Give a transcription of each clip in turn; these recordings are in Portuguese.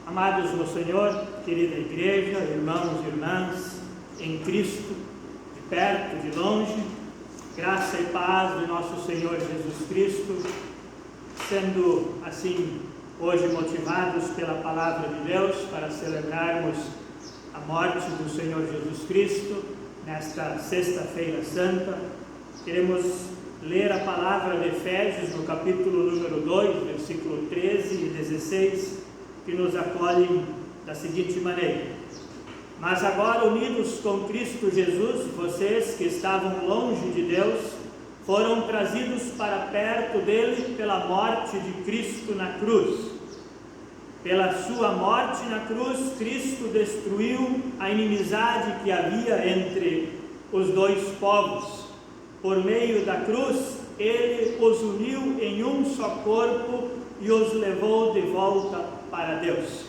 Amados no Senhor, querida igreja, irmãos e irmãs, em Cristo, de perto, de longe, graça e paz do nosso Senhor Jesus Cristo, sendo assim hoje motivados pela palavra de Deus para celebrarmos a morte do Senhor Jesus Cristo nesta sexta-feira santa. Queremos ler a palavra de Efésios no capítulo número 2, versículo 13 e 16, que nos acolhem da seguinte maneira: Mas agora, unidos com Cristo Jesus, vocês que estavam longe de Deus, foram trazidos para perto dele pela morte de Cristo na cruz. Pela sua morte na cruz, Cristo destruiu a inimizade que havia entre os dois povos. Por meio da cruz, ele os uniu em um só corpo e os levou de volta para Deus.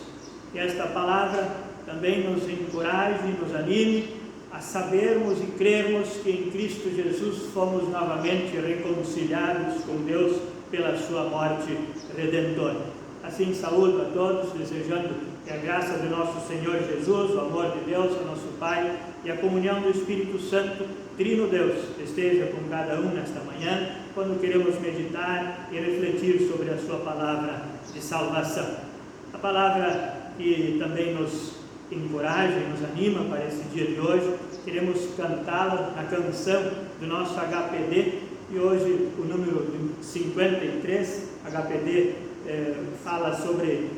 Que esta palavra também nos encoraje e nos anime a sabermos e crermos que em Cristo Jesus fomos novamente reconciliados com Deus pela sua morte redentora. Assim saúdo a todos, desejando que a graça de nosso Senhor Jesus, o amor de Deus, o nosso Pai, e a comunhão do Espírito Santo, Trino Deus, esteja com cada um nesta manhã, quando queremos meditar e refletir sobre a sua palavra de salvação. A palavra que também nos encoraja e nos anima para esse dia de hoje, queremos cantá-la na canção do nosso HPD, e hoje o número 53, HPD, fala sobre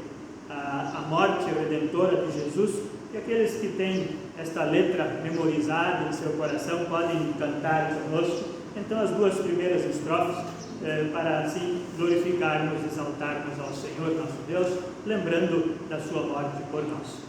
a morte redentora de Jesus, e aqueles que têm esta letra memorizada em seu coração podem cantar conosco, então, as duas primeiras estrofes, para assim glorificarmos, exaltarmos ao Senhor nosso Deus, lembrando da sua morte por nós.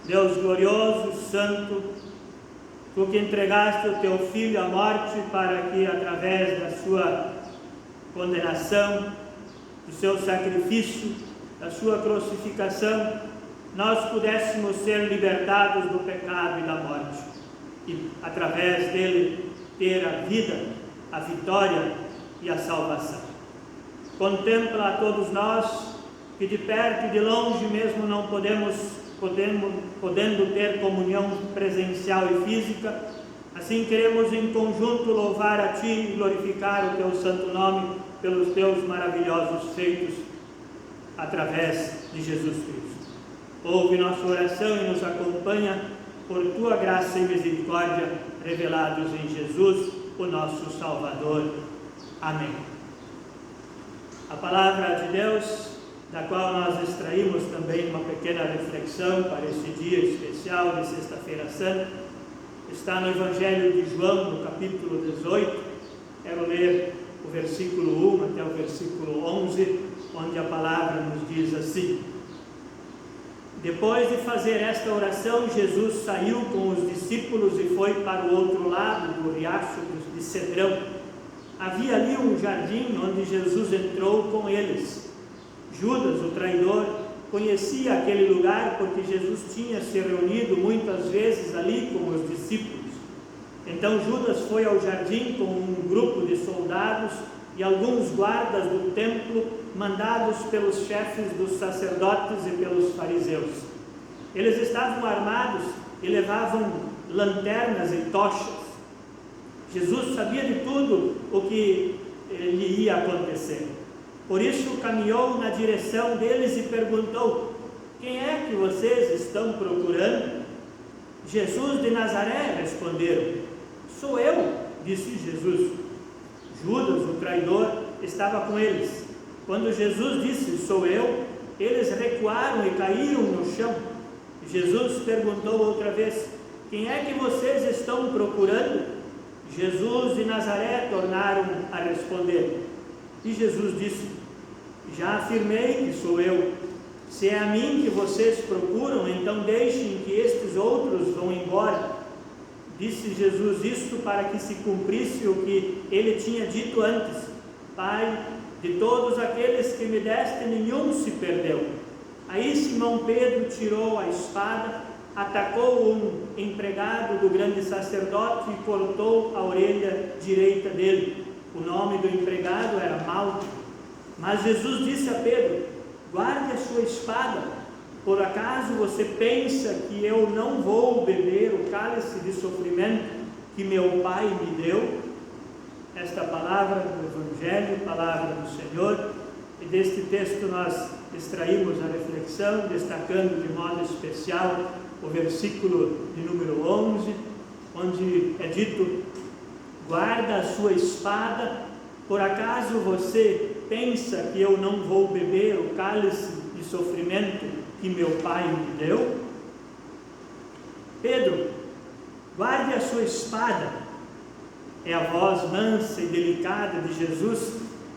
Deus glorioso, santo, tu que entregaste o teu Filho à morte para que, através da sua condenação, do seu sacrifício, da sua crucificação, nós pudéssemos ser libertados do pecado e da morte, e através dele ter a vida, a vitória e a salvação. Contempla a todos nós que de perto e de longe mesmo não podendo ter comunhão presencial e física, assim queremos em conjunto louvar a Ti e glorificar o Teu santo nome pelos Teus maravilhosos feitos através de Jesus Cristo. Ouve nossa oração e nos acompanha por Tua graça e misericórdia revelados em Jesus, o nosso Salvador. Amém. A palavra de Deus, da qual nós extraímos também uma pequena reflexão para esse dia especial de Sexta-feira Santa, está no Evangelho de João, no capítulo 18. Quero ler o versículo 1 até o versículo 11, onde a palavra nos diz assim: Depois de fazer esta oração, Jesus saiu com os discípulos e foi para o outro lado do riacho de Cedrão. Havia ali um jardim onde Jesus entrou com eles. Judas, o traidor, conhecia aquele lugar porque Jesus tinha se reunido muitas vezes ali com os discípulos. Então Judas foi ao jardim com um grupo de soldados e alguns guardas do templo, mandados pelos chefes dos sacerdotes e pelos fariseus. Eles estavam armados e levavam lanternas e tochas. Jesus sabia de tudo o que lhe ia acontecer. Por isso caminhou na direção deles e perguntou: quem é que vocês estão procurando? Jesus de Nazaré, responderam. Sou eu, disse Jesus. Judas, o traidor, estava com eles. Quando Jesus disse, sou eu, eles recuaram e caíram no chão. Jesus perguntou outra vez: quem é que vocês estão procurando? Jesus de Nazaré, tornaram a responder. E Jesus disse: já afirmei que sou eu. Se é a mim que vocês procuram, então deixem que estes outros vão embora. Disse Jesus isto para que se cumprisse o que ele tinha dito antes: Pai, de todos aqueles que me deste, nenhum se perdeu. Aí Simão Pedro tirou a espada, atacou um empregado do grande sacerdote e cortou a orelha direita dele. O nome do empregado era Malco. Mas Jesus disse a Pedro: guarde a sua espada. Por acaso você pensa que eu não vou beber o cálice de sofrimento que meu Pai me deu? Esta palavra do Evangelho, palavra do Senhor. E deste texto nós extraímos a reflexão, destacando de modo especial o versículo de número 11, onde é dito: guarda a sua espada. Por acaso você pensa que eu não vou beber o cálice de sofrimento que meu Pai me deu? Pedro, guarde a sua espada. É a voz mansa e delicada de Jesus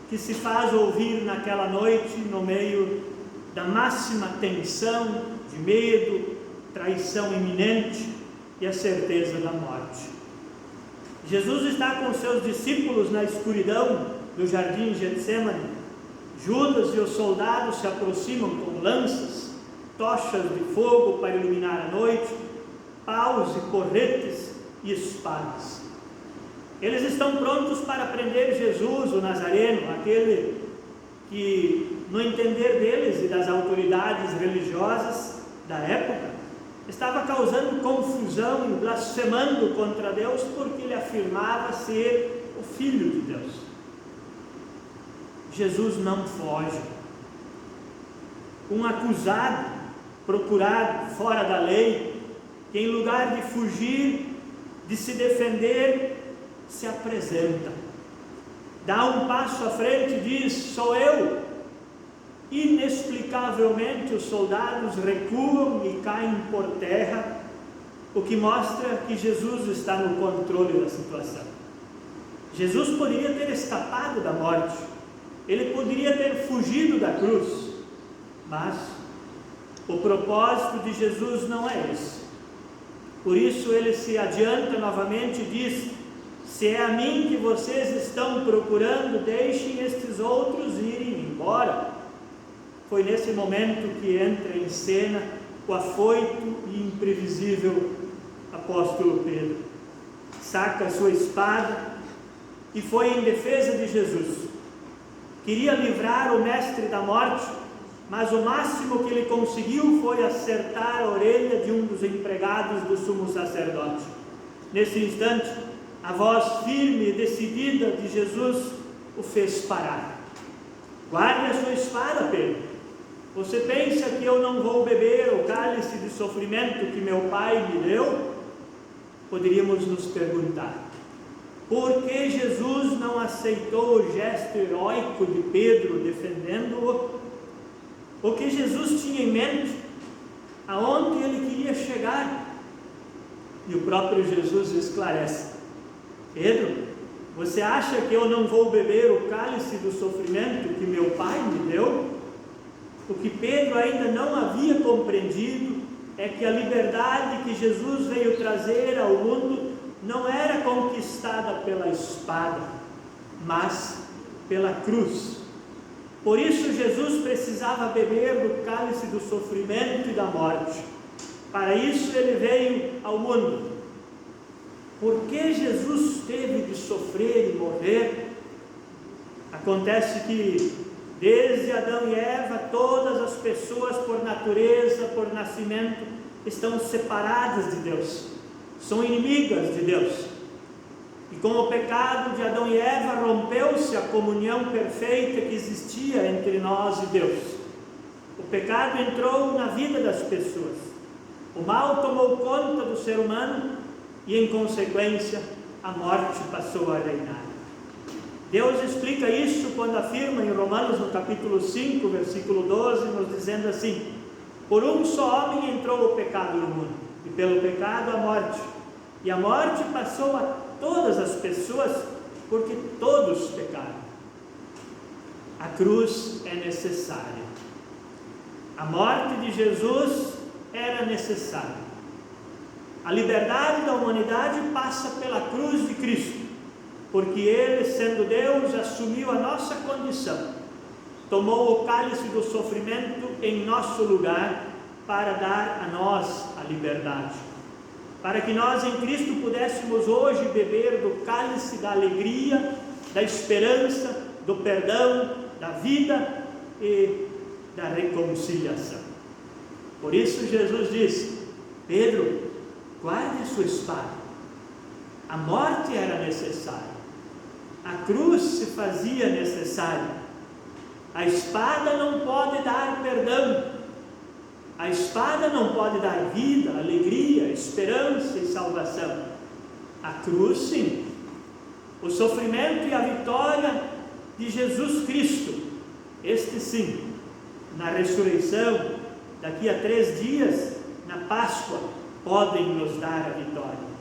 que se faz ouvir naquela noite, no meio da máxima tensão, de medo, traição iminente e a certeza da morte. Jesus está com seus discípulos na escuridão do jardim de Getsêmani. Judas e os soldados se aproximam com lanças, tochas de fogo para iluminar a noite, paus e porretes e espadas. Eles estão prontos para prender Jesus, o Nazareno, aquele que, no entender deles e das autoridades religiosas da época, estava causando confusão e blasfemando contra Deus porque ele afirmava ser o Filho de Deus. Jesus não foge. Um acusado, procurado fora da lei, que em lugar de fugir, de se defender, se apresenta, dá um passo à frente e diz: sou eu. Inexplicavelmente os soldados recuam e caem por terra, o que mostra que Jesus está no controle da situação. Jesus poderia ter escapado da morte, ele poderia ter fugido da cruz, mas o propósito de Jesus não é esse. Por isso ele se adianta novamente e diz: se é a mim que vocês estão procurando, deixem estes outros irem embora. Foi nesse momento que entra em cena o afoito e imprevisível apóstolo Pedro. Saca sua espada e foi em defesa de Jesus. Queria livrar o mestre da morte, mas o máximo que ele conseguiu foi acertar a orelha de um dos empregados do sumo sacerdote. Nesse instante, a voz firme e decidida de Jesus o fez parar. Guarde a sua espada, Pedro. Você pensa que eu não vou beber o cálice de sofrimento que meu Pai me deu? Poderíamos nos perguntar: por que Jesus não aceitou o gesto heróico de Pedro defendendo-o? O que Jesus tinha em mente? Aonde ele queria chegar? E o próprio Jesus esclarece: Pedro, você acha que eu não vou beber o cálice do sofrimento que meu Pai me deu? O que Pedro ainda não havia compreendido é que a liberdade que Jesus veio trazer ao mundo não era conquistada pela espada, mas pela cruz. Por isso Jesus precisava beber do cálice do sofrimento e da morte. Para isso ele veio ao mundo. Por que Jesus teve de sofrer e morrer? Acontece que desde Adão e Eva, todas as pessoas por natureza, por nascimento, estão separadas de Deus, são inimigas de Deus. E com o pecado de Adão e Eva, rompeu-se a comunhão perfeita que existia entre nós e Deus. O pecado entrou na vida das pessoas. O mal tomou conta do ser humano e, em consequência, a morte passou a reinar. Deus explica isso quando afirma em Romanos, no capítulo 5, versículo 12, nos dizendo assim: por um só homem entrou o pecado no mundo, e pelo pecado a morte. E a morte passou a todas as pessoas, porque todos pecaram. A cruz é necessária. A morte de Jesus era necessária. A liberdade da humanidade passa pela cruz de Cristo, porque Ele, sendo Deus, assumiu a nossa condição, tomou o cálice do sofrimento em nosso lugar, para dar a nós a liberdade, para que nós em Cristo pudéssemos hoje beber do cálice da alegria, da esperança, do perdão, da vida e da reconciliação. Por isso Jesus disse: Pedro, guarde a sua espada. A morte era necessária, a cruz se fazia necessária. A espada não pode dar perdão, a espada não pode dar vida, alegria, esperança e salvação. A cruz sim. O sofrimento e a vitória de Jesus Cristo, este sim, na ressurreição, daqui a 3 dias, na Páscoa, podem nos dar a vitória.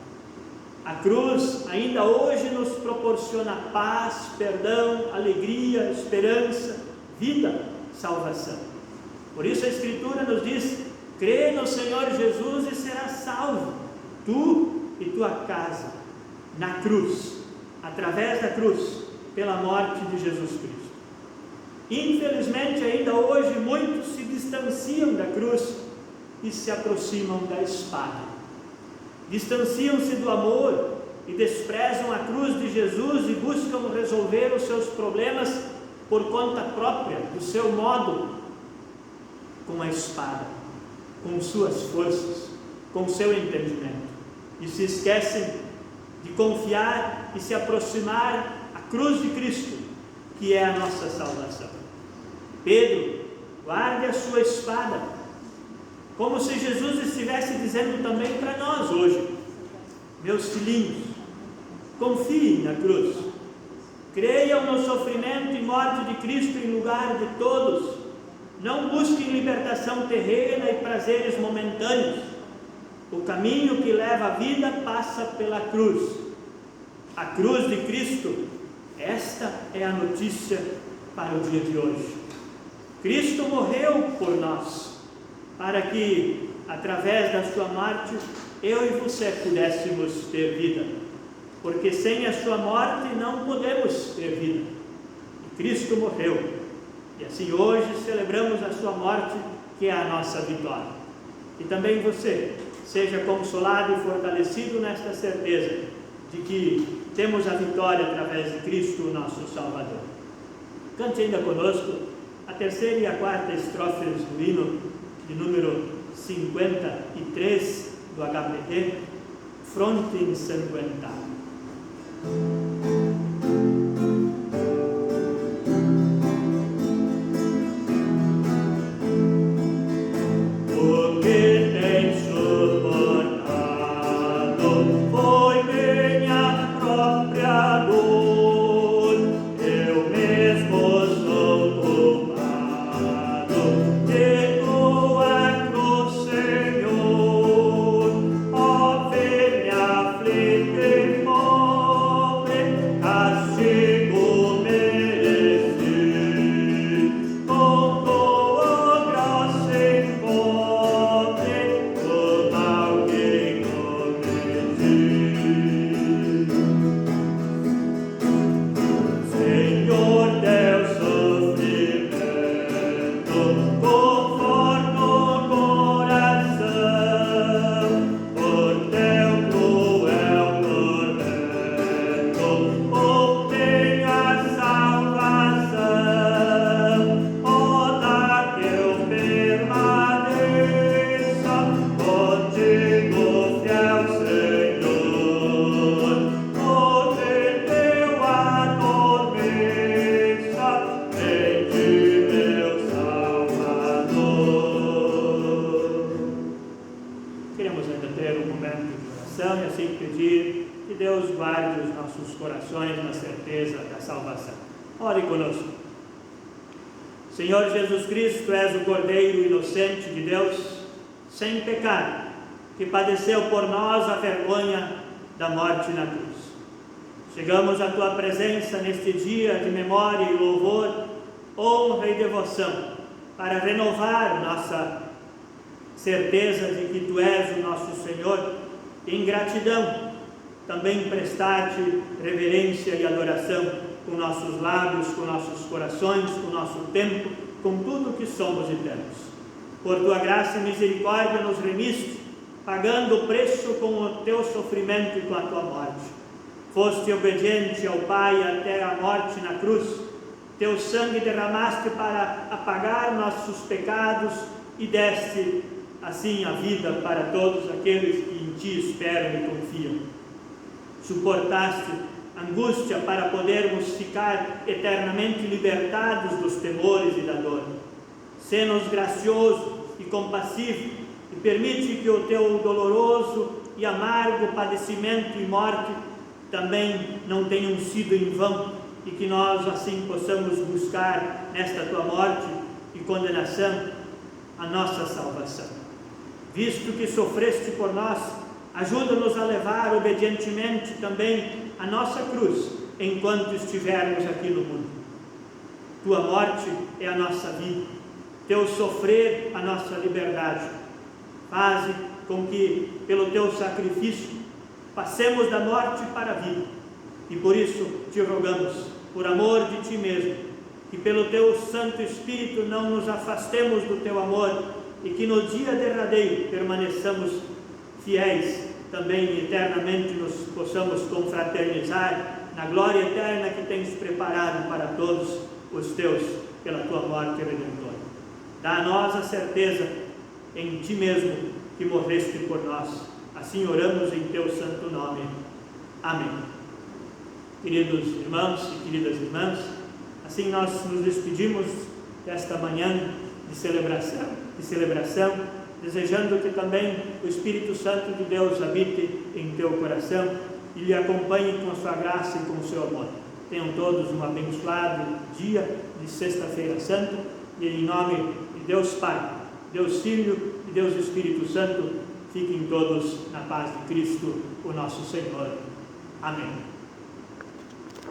A cruz ainda hoje nos proporciona paz, perdão, alegria, esperança, vida, salvação. Por isso a Escritura nos diz: crê no Senhor Jesus e serás salvo, tu e tua casa, na cruz, através da cruz, pela morte de Jesus Cristo. Infelizmente ainda hoje muitos se distanciam da cruz e se aproximam da espada. Distanciam-se do amor e desprezam a cruz de Jesus e buscam resolver os seus problemas por conta própria, do seu modo, com a espada, com suas forças, com seu entendimento, e se esquecem de confiar e se aproximar à cruz de Cristo, que é a nossa salvação. Pedro, guarde a sua espada, como se Jesus estivesse dizendo também para nós hoje: meus filhinhos, confiem na cruz, creiam no sofrimento e morte de Cristo em lugar de todos, não busquem libertação terrena e prazeres momentâneos. O caminho que leva à vida passa pela cruz, a cruz de Cristo. Esta é a notícia para o dia de hoje. Cristo morreu por nós, para que, através da sua morte, eu e você pudéssemos ter vida, porque sem a sua morte não podemos ter vida. E Cristo morreu, e assim hoje celebramos a sua morte, que é a nossa vitória. E também você seja consolado e fortalecido nesta certeza de que temos a vitória através de Cristo, o nosso Salvador. Cante ainda conosco a 3ª e a 4ª estrofes do hino de número 53 do HPT, Fronte Ensanguentada. Aflige, salvação. Ore conosco. Senhor Jesus Cristo, és o Cordeiro inocente de Deus, sem pecado, que padeceu por nós a vergonha da morte na cruz. Chegamos à Tua presença neste dia de memória e louvor, honra e devoção, para renovar nossa certeza de que Tu és o nosso Senhor, e em gratidão também prestar-te reverência e adoração com nossos lábios, com nossos corações, com nosso tempo, com tudo que somos e temos. Por Tua graça e misericórdia nos remiste, pagando o preço com o Teu sofrimento e com a Tua morte. Foste obediente ao Pai até a morte na cruz, Teu sangue derramaste para apagar nossos pecados e deste assim a vida para todos aqueles que em Ti esperam e confiam. Suportaste angústia para podermos ficar eternamente libertados dos temores e da dor. Sê-nos gracioso e compassivo e permite que o Teu doloroso e amargo padecimento e morte também não tenham sido em vão, e que nós assim possamos buscar nesta Tua morte e condenação a nossa salvação. Visto que sofreste por nós, ajuda-nos a levar obedientemente também a nossa cruz, enquanto estivermos aqui no mundo. Tua morte é a nossa vida, Teu sofrer a nossa liberdade. Faze com que, pelo Teu sacrifício, passemos da morte para a vida, e por isso Te rogamos, por amor de Ti mesmo, que pelo Teu Santo Espírito não nos afastemos do Teu amor, e que no dia derradeiro permaneçamos fiéis, também eternamente nos possamos confraternizar na glória eterna que Tens preparado para todos os Teus, pela Tua morte redentora. Dá a nós a certeza em Ti mesmo que morreste por nós. Assim oramos em Teu santo nome. Amém. Queridos irmãos e queridas irmãs, assim nós nos despedimos desta manhã de celebração, desejando que também o Espírito Santo de Deus habite em teu coração e lhe acompanhe com a sua graça e com o seu amor. Tenham todos um abençoado dia de Sexta-feira Santa, e em nome de Deus Pai, Deus Filho e Deus Espírito Santo, fiquem todos na paz de Cristo, o nosso Senhor. Amém.